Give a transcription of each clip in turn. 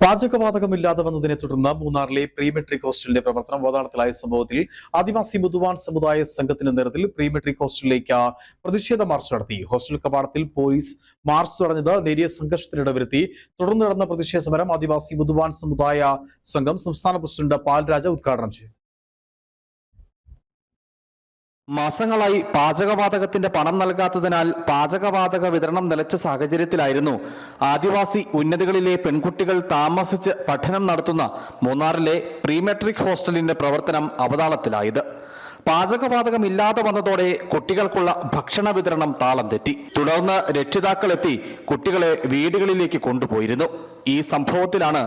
പാചകവാതകമില്ലാതെ വന്നതിനെ തുടർന്ന് മൂന്നാറിലെ പ്രീ മെട്രിക് ഹോസ്റ്റലിന്റെ പ്രവർത്തനം അവതാളത്തിലായ സംഭവത്തിൽ ആദിവാസി മുതുവാൻ സമുദായ സംഘത്തിന്റെ നേതൃത്വത്തിൽ പ്രീ മെട്രിക് ഹോസ്റ്റലിലേക്ക് പ്രതിഷേധ മാർച്ച് നടത്തി. ഹോസ്റ്റൽ കവാടത്തിൽ പോലീസ് മാർച്ച് തടഞ്ഞത് നേരിയ സംഘർഷത്തിനിടവരുത്തി. തുടർന്ന് നടന്ന പ്രതിഷേധ സമരം ആദിവാസി മുതുവാൻ സമുദായ സംഘം സംസ്ഥാന പ്രസിഡന്റ് പാൽരാജ ഉദ്ഘാടനം ചെയ്തു. മാസങ്ങളായി പാചകവാതകത്തിന്റെ പണം നൽകാത്തതിനാൽ പാചകവാതക വിതരണം നിലച്ച സാഹചര്യത്തിലായിരുന്നു ആദിവാസി ഉന്നതികളിലെ പെൺകുട്ടികൾ താമസിച്ച് പഠനം നടത്തുന്ന മൂന്നാറിലെ പ്രീ മെട്രിക് ഹോസ്റ്റലിന്റെ പ്രവർത്തനം അവതാളത്തിലായത്. പാചകവാതകമില്ലാതെ വന്നതോടെ കുട്ടികൾക്കുള്ള ഭക്ഷണ വിതരണം താളം തെറ്റി. തുടർന്ന് രക്ഷിതാക്കൾ എത്തി കുട്ടികളെ വീടുകളിലേക്ക് കൊണ്ടുപോയിരുന്നു. ഈ സംഭവത്തിലാണ്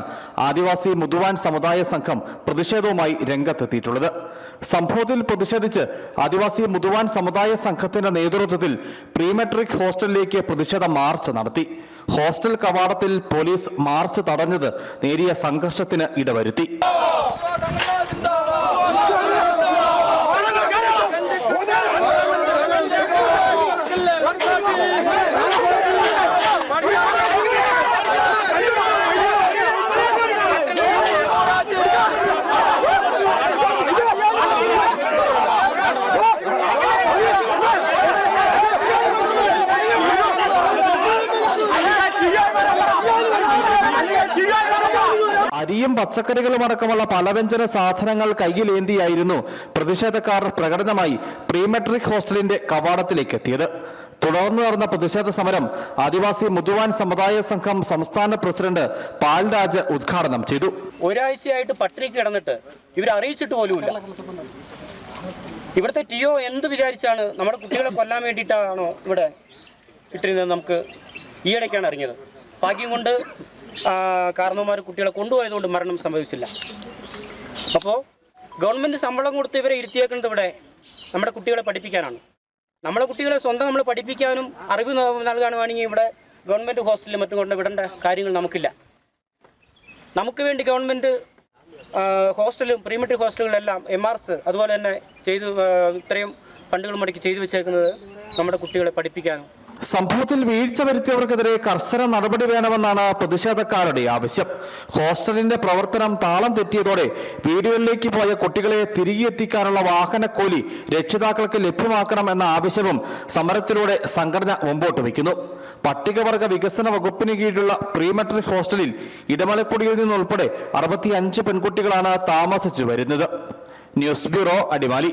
ആദിവാസി മുതുവാൻ സമുദായ സംഘം പ്രതിഷേധവുമായി രംഗത്തെത്തിയിട്ടുള്ളത്. സംഭവത്തിൽ പ്രതിഷേധിച്ച് ആദിവാസി മുതുവാൻ സമുദായ സംഘത്തിന്റെ നേതൃത്വത്തിൽ പ്രീ മെട്രിക് ഹോസ്റ്റലിലേക്ക് പ്രതിഷേധ മാർച്ച് നടത്തി. ഹോസ്റ്റൽ കവാടത്തിൽ പോലീസ് മാർച്ച് തടഞ്ഞത് നേരിയ സംഘർഷത്തിന് ഇടവരുത്തി. അരിയും പച്ചക്കറികളും അടക്കമുള്ള പലവ്യഞ്ജന സാധനങ്ങൾ കയ്യിലേന്തിയായിരുന്നു പ്രതിഷേധക്കാർ പ്രകടനമായി പ്രീ മെട്രിക് ഹോസ്റ്റലിന്റെ കവാടത്തിലേക്ക് എത്തിയത്. തുടർന്ന് നടന്ന പ്രതിഷേധ സമരം ആദിവാസി മുതുവാൻ സമുദായ സംഘം സംസ്ഥാന പ്രസിഡന്റ് പാൽരാജ് ഉദ്ഘാടനം ചെയ്തു. ഒരാഴ്ചയായിട്ട് പട്ടിണിക്ക് കിടന്നിട്ട് ഇവരെ അറിയിച്ചിട്ട് പോലുമില്ല. ഇവിടുത്തെ ടിഒ എന്ത് വിചാരിച്ചാണ് നമ്മുടെ കുട്ടികളെ കൊല്ലാൻ വേണ്ടിയിട്ടാണോ ഇവിടെ ഇട്ടിരുന്നത് നമുക്ക് ഈയിടയ്ക്കാണ് അറിഞ്ഞത്. ഭാഗ്യം കൊണ്ട് കാരണവന്മാർ കുട്ടികളെ കൊണ്ടുപോയതുകൊണ്ട് മരണം സംഭവിച്ചില്ല. അപ്പോൾ ഗവൺമെൻറ് ശമ്പളം കൊടുത്ത് ഇവരെ ഇരുത്തിയേക്കുന്നത് ഇവിടെ നമ്മുടെ കുട്ടികളെ പഠിപ്പിക്കാനാണ്. നമ്മളെ കുട്ടികളെ സ്വന്തം നമ്മൾ പഠിപ്പിക്കാനും അറിവ് നൽകാനും വേണമെങ്കിൽ ഇവിടെ ഗവൺമെൻറ് ഹോസ്റ്റലിൽ മറ്റും കൊണ്ട് വിടേണ്ട കാര്യങ്ങൾ നമുക്കില്ല. നമുക്ക് വേണ്ടി ഗവൺമെൻറ് ഹോസ്റ്റലും പ്രീ മെട്രിക് ഹോസ്റ്റലുകളെല്ലാം MRS അതുപോലെ തന്നെ ചെയ്ത് ഇത്രയും ഫണ്ടുകൾ മുടക്കി ചെയ്തു വെച്ചേക്കുന്നത് നമ്മുടെ കുട്ടികളെ പഠിപ്പിക്കാനും. സംഭവത്തിൽ വീഴ്ച വരുത്തിയവർക്കെതിരെ കർശന നടപടി വേണമെന്നാണ് പ്രതിഷേധക്കാരുടെ ആവശ്യം. ഹോസ്റ്റലിന്റെ പ്രവർത്തനം താളം തെറ്റിയതോടെ വീടുകളിലേക്ക് പോയ കുട്ടികളെ തിരികെ എത്തിക്കാനുള്ള വാഹനക്കൂലി രക്ഷിതാക്കൾക്ക് ലഭ്യമാക്കണം എന്ന ആവശ്യവും സമരത്തിലൂടെ സംഘടന മുമ്പോട്ട് വയ്ക്കുന്നു. പട്ടികവർഗ വികസന വകുപ്പിന് കീഴിലുള്ള പ്രീ മെട്രിക് ഹോസ്റ്റലിൽ ഇടമലക്കുടിയിൽ നിന്നുൾപ്പെടെ 65 പെൺകുട്ടികളാണ് താമസിച്ചു വരുന്നത്. News bureau, Adimali.